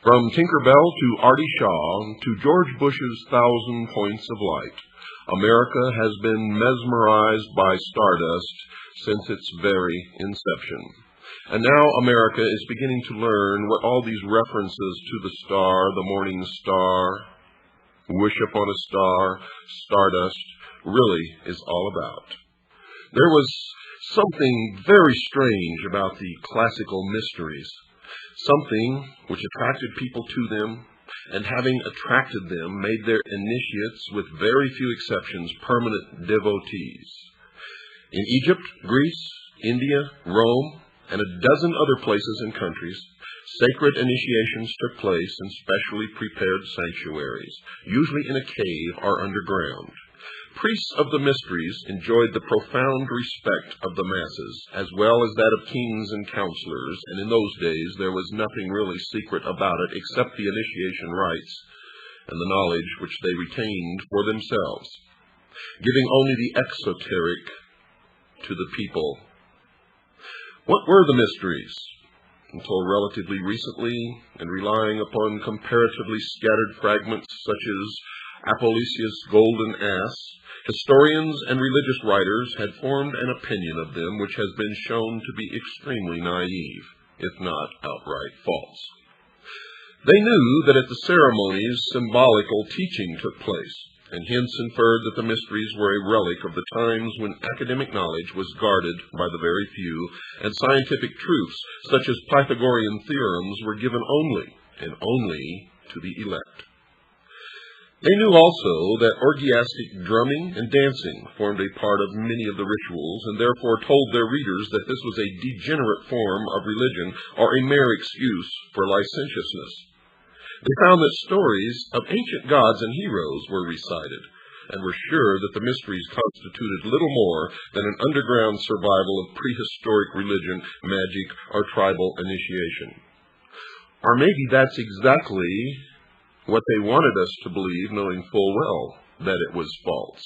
From Tinker Bell to Artie Shaw to George Bush's 1,000 Points of Light, America has been mesmerized by stardust since its very inception. And now America is beginning to learn what all these references to the star, the morning star, wish upon a star, stardust, really is all about. There was something very strange about the classical mysteries, something which attracted people to them, and having attracted them, made their initiates, with very few exceptions, permanent devotees. In Egypt, Greece, India, Rome, and a dozen other places and countries, sacred initiations took place in specially prepared sanctuaries, usually in a cave or underground. Priests of the mysteries enjoyed the profound respect of the masses, as well as that of kings and counselors, and in those days there was nothing really secret about it except the initiation rites and the knowledge which they retained for themselves, giving only the exoteric to the people. What were the mysteries? Until relatively recently, and relying upon comparatively scattered fragments such as Apollosius' Golden Ass, historians and religious writers had formed an opinion of them which has been shown to be extremely naive, if not outright false. They knew that at the ceremonies symbolical teaching took place, and hence inferred that the mysteries were a relic of the times when academic knowledge was guarded by the very few, and scientific truths, such as Pythagorean theorems, were given only, and only, to the elect. They knew also that orgiastic drumming and dancing formed a part of many of the rituals, and therefore told their readers that this was a degenerate form of religion, or a mere excuse for licentiousness. They found that stories of ancient gods and heroes were recited, and were sure that the mysteries constituted little more than an underground survival of prehistoric religion, magic, or tribal initiation. Or maybe that's exactly what they wanted us to believe, knowing full well that it was false.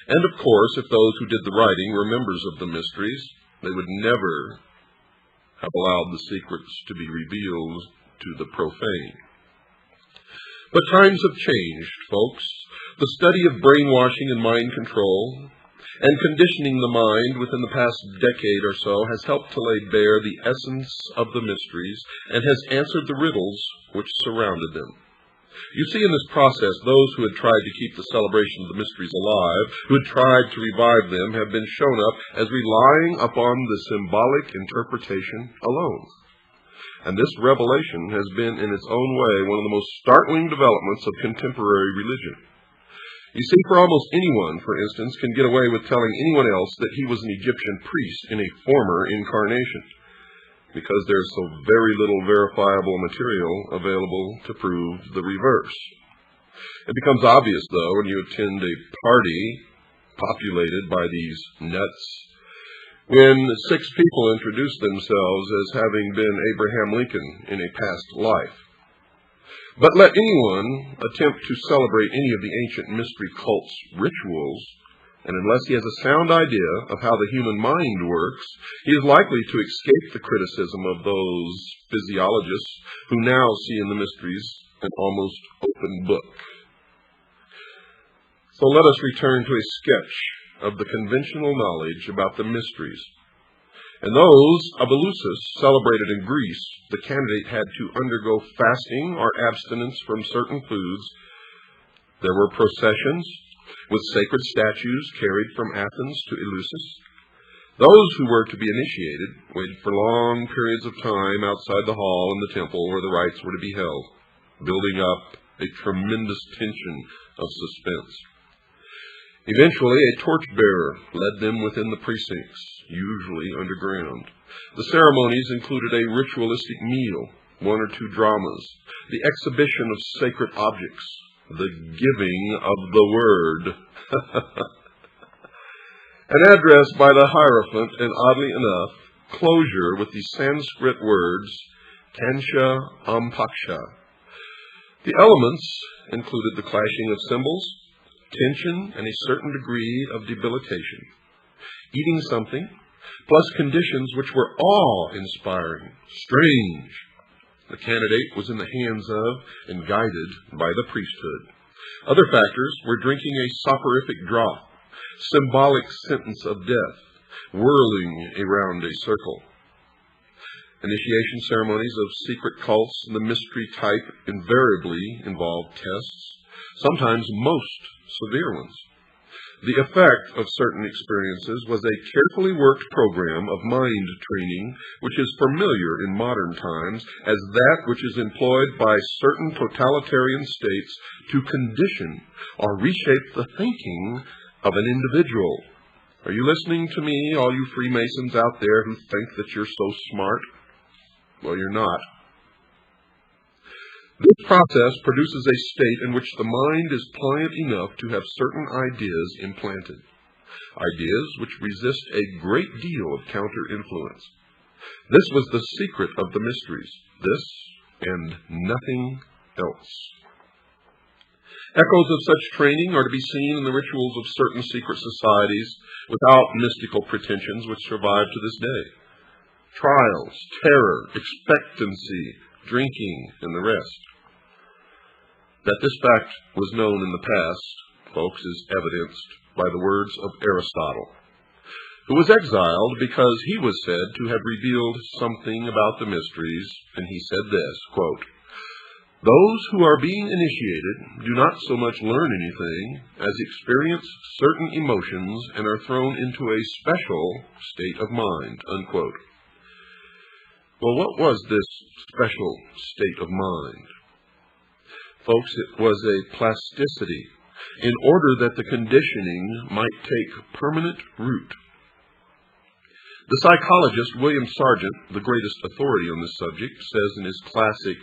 And of course, if those who did the writing were members of the mysteries, they would never have allowed the secrets to be revealed to the profane. But times have changed, folks. The study of brainwashing and mind control and conditioning the mind within the past decade or so has helped to lay bare the essence of the mysteries and has answered the riddles which surrounded them. You see in this process, those who had tried to keep the celebration of the mysteries alive, who had tried to revive them, have been shown up as relying upon the symbolic interpretation alone. And this revelation has been in its own way one of the most startling developments of contemporary religion. You see, for almost anyone, for instance, can get away with telling anyone else that he was an Egyptian priest in a former incarnation, because there's so very little verifiable material available to prove the reverse. It becomes obvious, though, when you attend a party populated by these nuts, when 6 people introduce themselves as having been Abraham Lincoln in a past life. But let anyone attempt to celebrate any of the ancient mystery cult's rituals, and unless he has a sound idea of how the human mind works, he is likely to escape the criticism of those physiologists who now see in the mysteries an almost open book. So let us return to a sketch of the conventional knowledge about the mysteries. In those of Eleusis, celebrated in Greece, the candidate had to undergo fasting or abstinence from certain foods. There were processions with sacred statues carried from Athens to Eleusis. Those who were to be initiated waited for long periods of time outside the hall in the temple where the rites were to be held, building up a tremendous tension of suspense. Eventually, a torchbearer led them within the precincts, usually underground. The ceremonies included a ritualistic meal, 1 or 2 dramas, the exhibition of sacred objects, the giving of the word, an address by the Hierophant, and oddly enough, closure with the Sanskrit words, Kansha Ampaksha. The elements included the clashing of cymbals, tension, and a certain degree of debilitation, eating something, plus conditions which were awe-inspiring, strange, The candidate was in the hands of and guided by the priesthood. Other factors were drinking a soporific draught, symbolic sentence of death, whirling around a circle. Initiation ceremonies of secret cults and the mystery type invariably involved tests, sometimes most severe ones. The effect of certain experiences was a carefully worked program of mind training, which is familiar in modern times as that which is employed by certain totalitarian states to condition or reshape the thinking of an individual. Are you listening to me, all you Freemasons out there who think that you're so smart? Well, you're not. This process produces a state in which the mind is pliant enough to have certain ideas implanted, ideas which resist a great deal of counter-influence. This was the secret of the mysteries, this and nothing else. Echoes of such training are to be seen in the rituals of certain secret societies without mystical pretensions which survive to this day. Trials, terror, expectancy, drinking, and the rest. That this fact was known in the past, folks, is evidenced by the words of Aristotle, who was exiled because he was said to have revealed something about the mysteries, and he said this, quote, "Those who are being initiated do not so much learn anything as experience certain emotions and are thrown into a special state of mind," unquote. Well, what was this special state of mind? Folks, it was a plasticity in order that the conditioning might take permanent root. The psychologist William Sargent, the greatest authority on this subject, says in his classic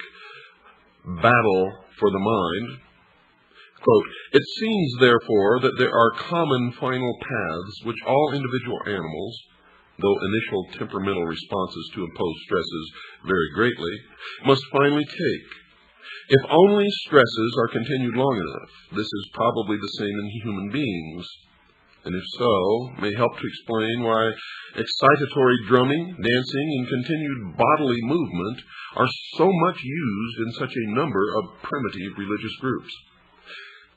Battle for the Mind, quote, "It seems, therefore, that there are common final paths which all individual animals, though initial temperamental responses to imposed stresses vary greatly, must finally take. If only stresses are continued long enough, this is probably the same in human beings, and if so, may help to explain why excitatory drumming, dancing, and continued bodily movement are so much used in such a number of primitive religious groups.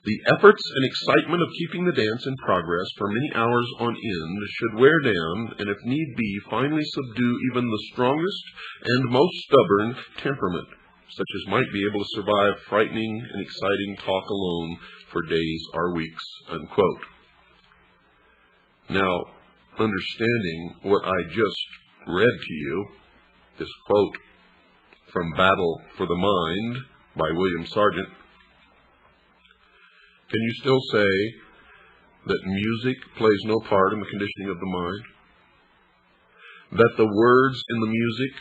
The efforts and excitement of keeping the dance in progress for many hours on end should wear down, and if need be, finally subdue even the strongest and most stubborn temperament, such as might be able to survive frightening and exciting talk alone for days or weeks," unquote. Now, understanding what I just read to you, this quote from Battle for the Mind by William Sargent, can you still say that music plays no part in the conditioning of the mind? That the words in the music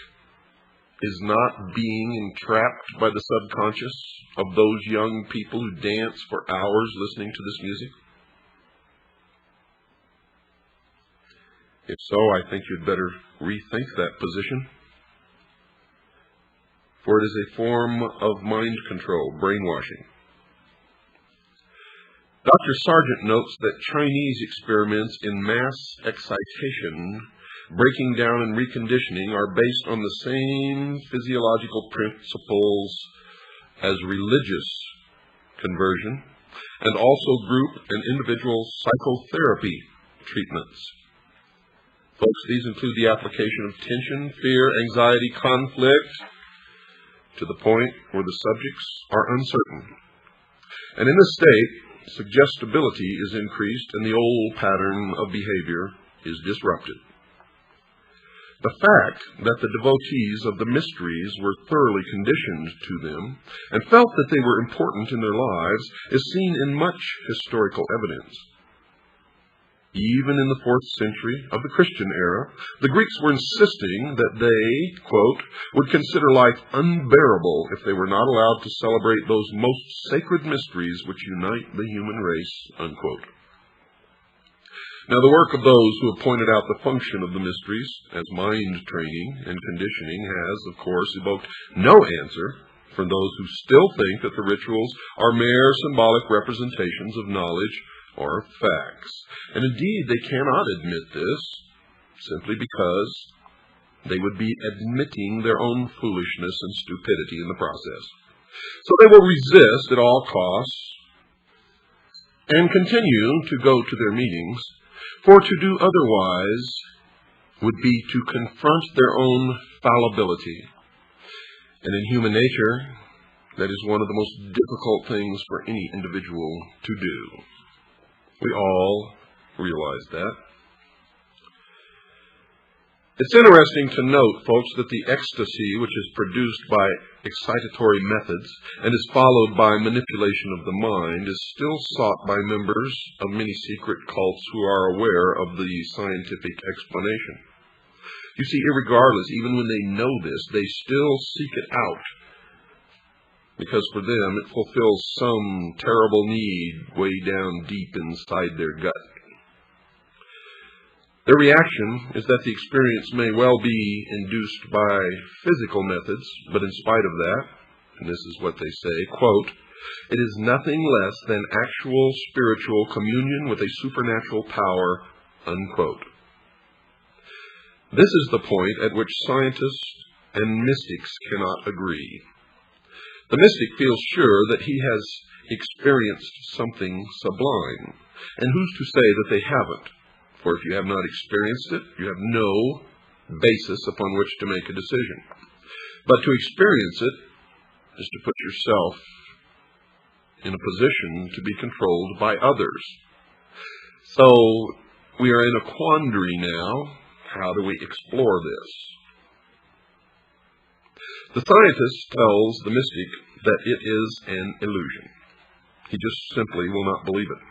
is not being entrapped by the subconscious of those young people who dance for hours listening to this music? If so, I think you'd better rethink that position. For it is a form of mind control, brainwashing. Dr. Sargent notes that Chinese experiments in mass excitation, breaking down and reconditioning, are based on the same physiological principles as religious conversion, and also group and individual psychotherapy treatments. Folks, these include the application of tension, fear, anxiety, conflict, to the point where the subjects are uncertain. And in this state, suggestibility is increased and the old pattern of behavior is disrupted. The fact that the devotees of the mysteries were thoroughly conditioned to them and felt that they were important in their lives is seen in much historical evidence. Even in the 4th century of the Christian era, the Greeks were insisting that they, quote, would consider life unbearable if they were not allowed to celebrate those most sacred mysteries which unite the human race, unquote. Now, the work of those who have pointed out the function of the mysteries as mind training and conditioning has, of course, evoked no answer from those who still think that the rituals are mere symbolic representations of knowledge or facts. And indeed, they cannot admit this simply because they would be admitting their own foolishness and stupidity in the process. So they will resist at all costs and continue to go to their meetings, for to do otherwise would be to confront their own fallibility. And in human nature, that is one of the most difficult things for any individual to do. We all realize that. It's interesting to note, folks, that the ecstasy which is produced by excitatory methods and is followed by manipulation of the mind is still sought by members of many secret cults who are aware of the scientific explanation. You see, irregardless, even when they know this, they still seek it out, because for them it fulfills some terrible need way down deep inside their gut. Their reaction is that the experience may well be induced by physical methods, but in spite of that, and this is what they say, quote, "It is nothing less than actual spiritual communion with a supernatural power," unquote. This is the point at which scientists and mystics cannot agree. The mystic feels sure that he has experienced something sublime, and who's to say that they haven't? For if you have not experienced it, you have no basis upon which to make a decision. But to experience it is to put yourself in a position to be controlled by others. So we are in a quandary now. How do we explore this? The scientist tells the mystic that it is an illusion. He just simply will not believe it.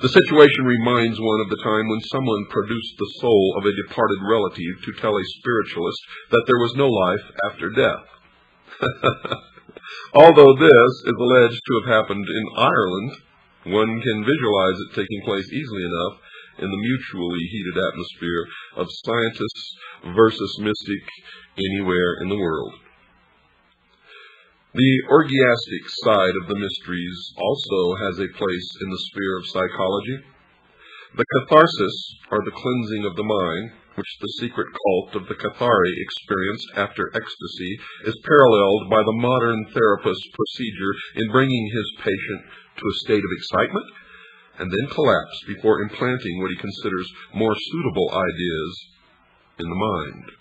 The situation reminds one of the time when someone produced the soul of a departed relative to tell a spiritualist that there was no life after death. Although this is alleged to have happened in Ireland, one can visualize it taking place easily enough in the mutually heated atmosphere of scientists versus mystic anywhere in the world. The orgiastic side of the mysteries also has a place in the sphere of psychology. The catharsis, or the cleansing of the mind, which the secret cult of the Cathari experienced after ecstasy, is paralleled by the modern therapist's procedure in bringing his patient to a state of excitement and then collapse before implanting what he considers more suitable ideas in the mind.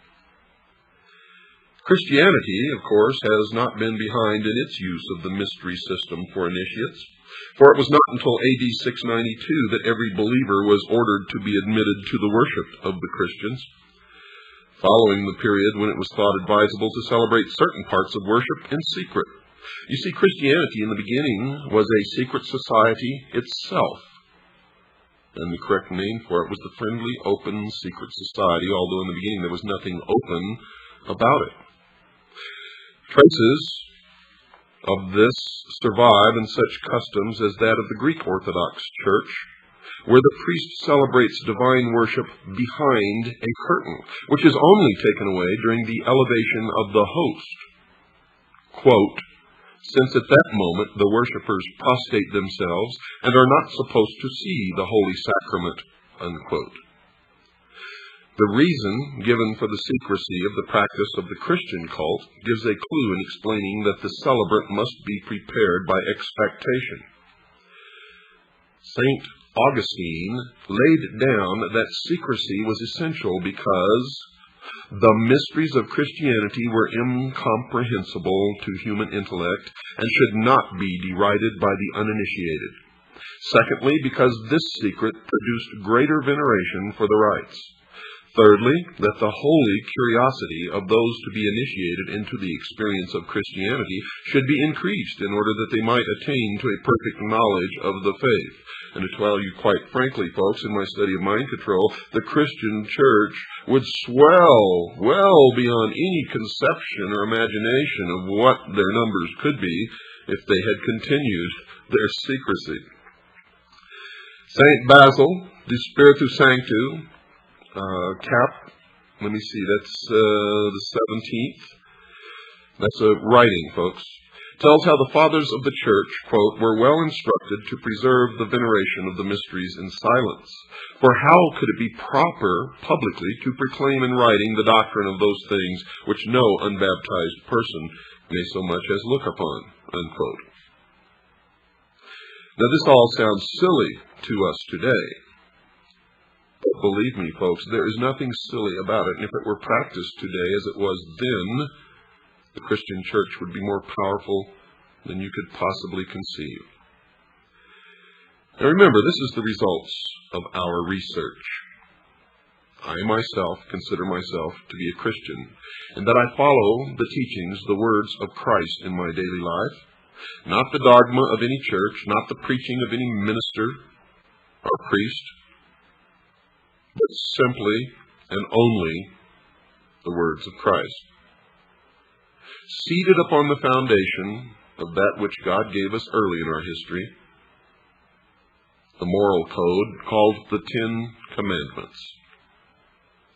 Christianity, of course, has not been behind in its use of the mystery system for initiates, for it was not until AD 692 that every believer was ordered to be admitted to the worship of the Christians, following the period when it was thought advisable to celebrate certain parts of worship in secret. You see, Christianity in the beginning was a secret society itself, and the correct name for it was the Friendly Open Secret Society, although in the beginning there was nothing open about it. Traces of this survive in such customs as that of the Greek Orthodox Church, where the priest celebrates divine worship behind a curtain, which is only taken away during the elevation of the host. Quote, "Since at that moment the worshippers prostrate themselves and are not supposed to see the holy sacrament," unquote. The reason given for the secrecy of the practice of the Christian cult gives a clue in explaining that the celebrant must be prepared by expectation. St. Augustine laid down that secrecy was essential because the mysteries of Christianity were incomprehensible to human intellect and should not be derided by the uninitiated. Secondly, because this secret produced greater veneration for the rites. Thirdly, that the holy curiosity of those to be initiated into the experience of Christianity should be increased in order that they might attain to a perfect knowledge of the faith. And to tell you quite frankly, folks, in my study of mind control, the Christian church would swell well beyond any conception or imagination of what their numbers could be if they had continued their secrecy. St. Basil, de Spiritu Sanctu, cap, let me see, that's the 17th. That's a writing, folks. tells how the fathers of the church, quote, were well instructed to preserve the veneration of the mysteries in silence. For how could it be proper publicly to proclaim in writing the doctrine of those things which no unbaptized person may so much as look upon, unquote. Now this all sounds silly to us today. But believe me, folks, there is nothing silly about it, and if it were practiced today as it was then, the Christian church would be more powerful than you could possibly conceive. Now remember, this is the results of our research. I myself consider myself to be a Christian, and that I follow the teachings, the words of Christ in my daily life, not the dogma of any church, not the preaching of any minister or priest, but simply and only the words of Christ. Seated upon the foundation of that which God gave us early in our history, the moral code called the Ten Commandments,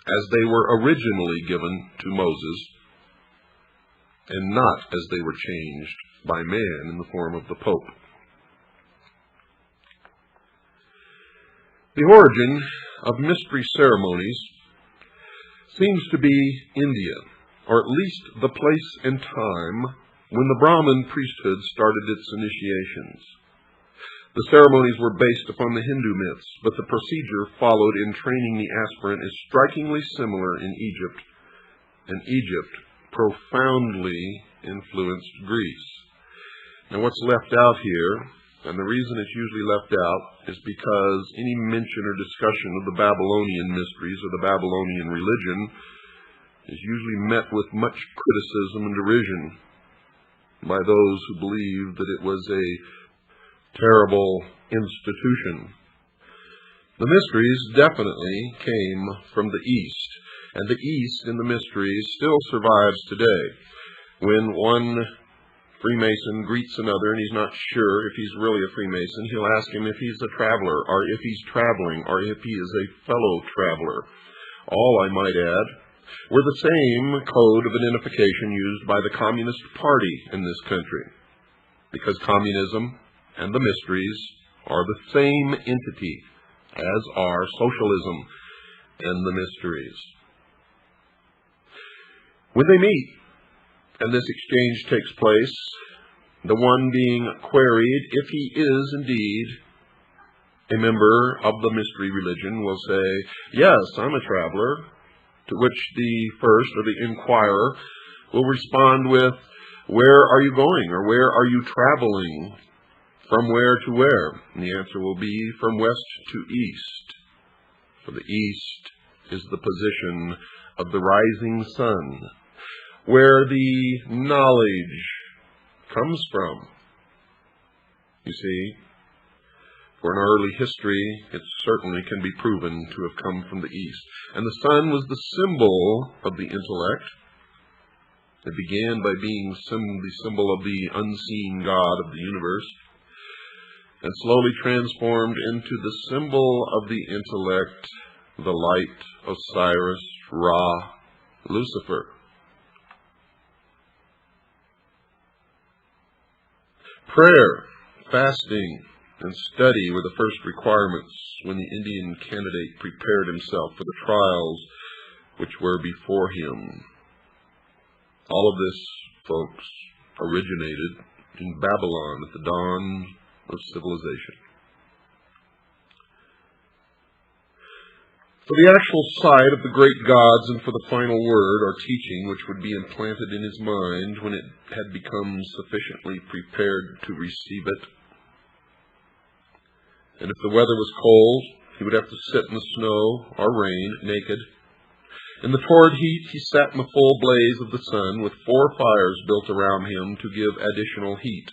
as they were originally given to Moses, and not as they were changed by man in the form of the Pope. The origin of mystery ceremonies seems to be India, or at least the place and time when the Brahmin priesthood started its initiations. The ceremonies were based upon the Hindu myths, but the procedure followed in training the aspirant is strikingly similar in Egypt, and Egypt profoundly influenced Greece. Now what's left out here, and the reason it's usually left out, is because any mention or discussion of the Babylonian mysteries or the Babylonian religion is usually met with much criticism and derision by those who believe that it was a terrible institution. The mysteries definitely came from the East, and the East in the mysteries still survives today. When one Freemason greets another and he's not sure if he's really a Freemason, he'll ask him if he's a traveler, or if he's traveling, or if he is a fellow traveler. All, I might add, were the same code of identification used by the Communist Party in this country, because communism and the mysteries are the same entity as are socialism and the mysteries. When they meet, and this exchange takes place, the one being queried if he is indeed a member of the mystery religion will say, "Yes, I'm a traveler," to which the first, or the inquirer, will respond with, "Where are you going?" or "Where are you traveling? From where to where?" And the answer will be, "From west to east." For the east is the position of the rising sun, where the knowledge comes from. You see, for in early history, it certainly can be proven to have come from the east. And the sun was the symbol of the intellect. It began by being the symbol of the unseen God of the universe, and slowly transformed into the symbol of the intellect, the light, Osiris, Ra, Lucifer. Prayer, fasting, and study were the first requirements when the Indian candidate prepared himself for the trials which were before him. All of this, folks, originated in Babylon at the dawn of civilization. For the actual sight of the great gods and for the final word or teaching which would be implanted in his mind when it had become sufficiently prepared to receive it. And if the weather was cold, he would have to sit in the snow or rain naked. In the torrid heat, he sat in the full blaze of the sun with 4 fires built around him to give additional heat.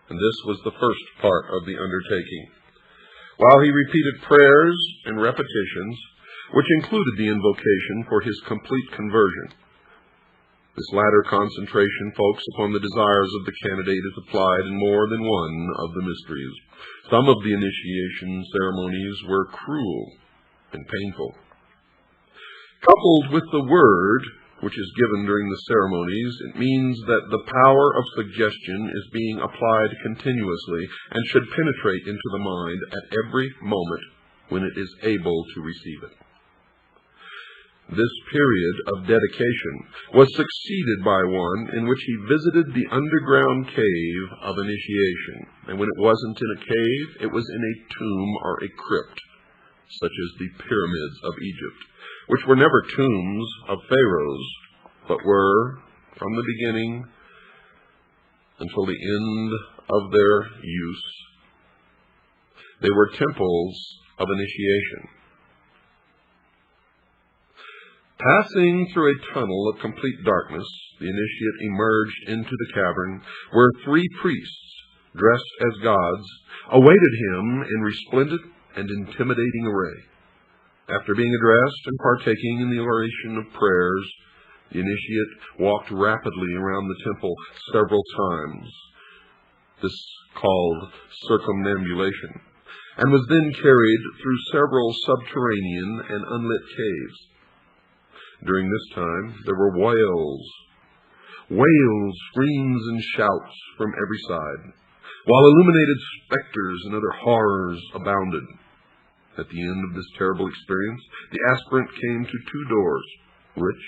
And this was the first part of the undertaking. While he repeated prayers and repetitions, which included the invocation for his complete conversion. This latter concentration, folks, upon the desires of the candidate is applied in more than one of the mysteries. Some of the initiation ceremonies were cruel and painful. Coupled with the word which is given during the ceremonies, it means that the power of suggestion is being applied continuously and should penetrate into the mind at every moment when it is able to receive it. This period of dedication was succeeded by one in which he visited the underground cave of initiation. And when it wasn't in a cave, it was in a tomb or a crypt, such as the pyramids of Egypt, which were never tombs of pharaohs, but were, from the beginning until the end of their use, they were temples of initiation. Passing through a tunnel of complete darkness, the initiate emerged into the cavern, where 3 priests, dressed as gods, awaited him in resplendent and intimidating array. After being addressed and partaking in the oration of prayers, the initiate walked rapidly around the temple several times, this called circumambulation, and was then carried through several subterranean and unlit caves. During this time, there were wails, screams, and shouts from every side, while illuminated specters and other horrors abounded. At the end of this terrible experience, the aspirant came to 2 doors, which,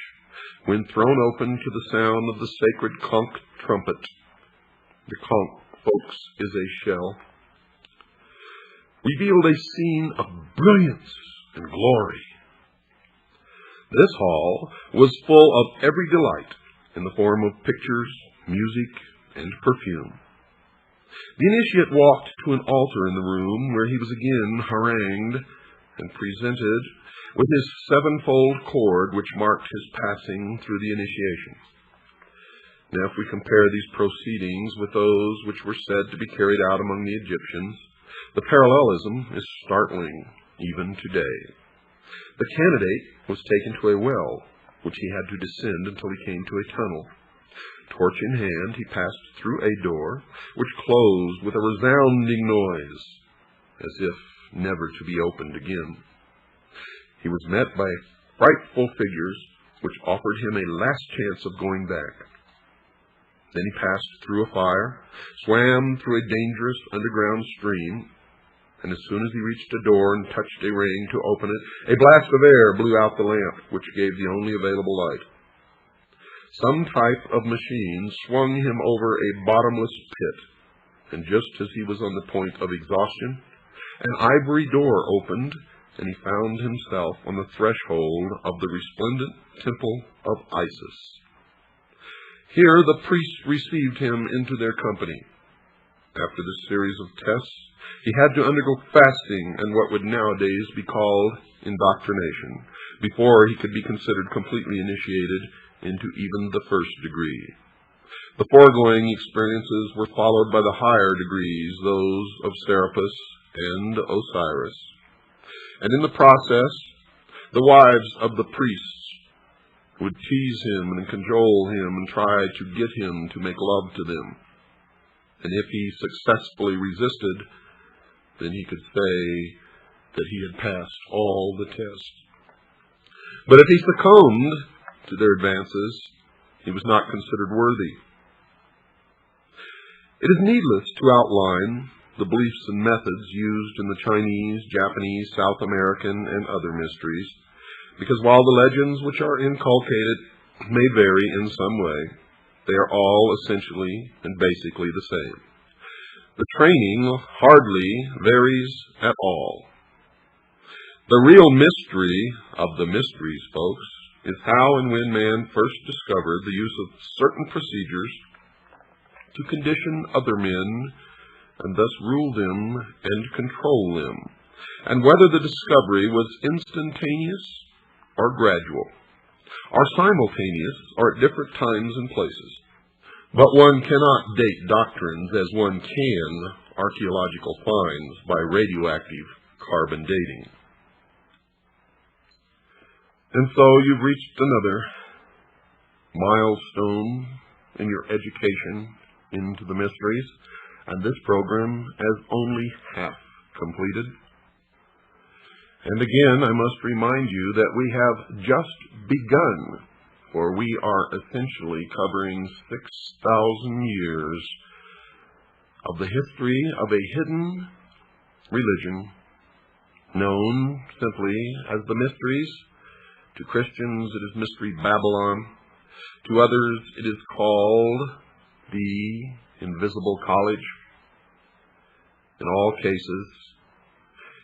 when thrown open to the sound of the sacred conch trumpet — the conch, folks, is a shell — revealed a scene of brilliance and glory. This hall was full of every delight in the form of pictures, music, and perfume. The initiate walked to an altar in the room, where he was again harangued and presented with his 7-fold cord, which marked his passing through the initiation. Now, if we compare these proceedings with those which were said to be carried out among the Egyptians, the parallelism is startling even today. The candidate was taken to a well, which he had to descend until he came to a tunnel. Torch in hand, he passed through a door, which closed with a resounding noise, as if never to be opened again. He was met by frightful figures, which offered him a last chance of going back. Then he passed through a fire, swam through a dangerous underground stream, and as soon as he reached a door and touched a ring to open it, a blast of air blew out the lamp, which gave the only available light. Some type of machine swung him over a bottomless pit, and just as he was on the point of exhaustion, an ivory door opened, and he found himself on the threshold of the resplendent temple of Isis. Here the priests received him into their company. After this series of tests, he had to undergo fasting and what would nowadays be called indoctrination, before he could be considered completely initiated into even the first degree. The foregoing experiences were followed by the higher degrees, those of Serapis and Osiris. And in the process, the wives of the priests would tease him and cajole him and try to get him to make love to them. And if he successfully resisted, then he could say that he had passed all the tests. But if he succumbed to their advances, he was not considered worthy. It is needless to outline the beliefs and methods used in the Chinese, Japanese, South American, and other mysteries, because while the legends which are inculcated may vary in some way, they are all essentially and basically the same. The training hardly varies at all. The real mystery of the mysteries, folks, is how and when man first discovered the use of certain procedures to condition other men and thus rule them and control them, and whether the discovery was instantaneous or gradual, or simultaneous or at different times and places. But one cannot date doctrines as one can archaeological finds by radioactive carbon dating. And so you've reached another milestone in your education into the mysteries, and this program is only half completed. And again, I must remind you that we have just begun for we are essentially covering 6,000 years of the history of a hidden religion known simply as the Mysteries. To Christians it is Mystery Babylon. To others it is called the Invisible College. In all cases,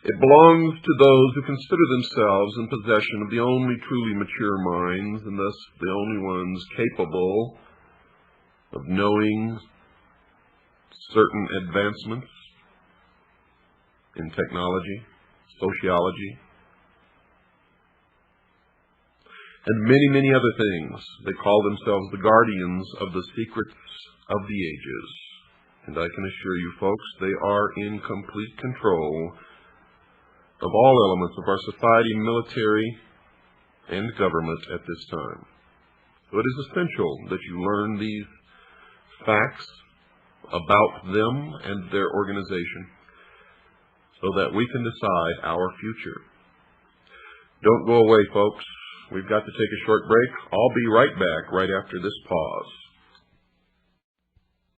it belongs to those who consider themselves in possession of the only truly mature minds, and thus the only ones capable of knowing certain advancements in technology, sociology, and many, many other things. They call themselves the guardians of the secrets of the ages. And I can assure you, folks, they are in complete control of all elements of our society, military, and government at this time. So it is essential that you learn these facts about them and their organization so that we can decide our future. Don't go away, folks. We've got to take a short break. I'll be right back right after this pause.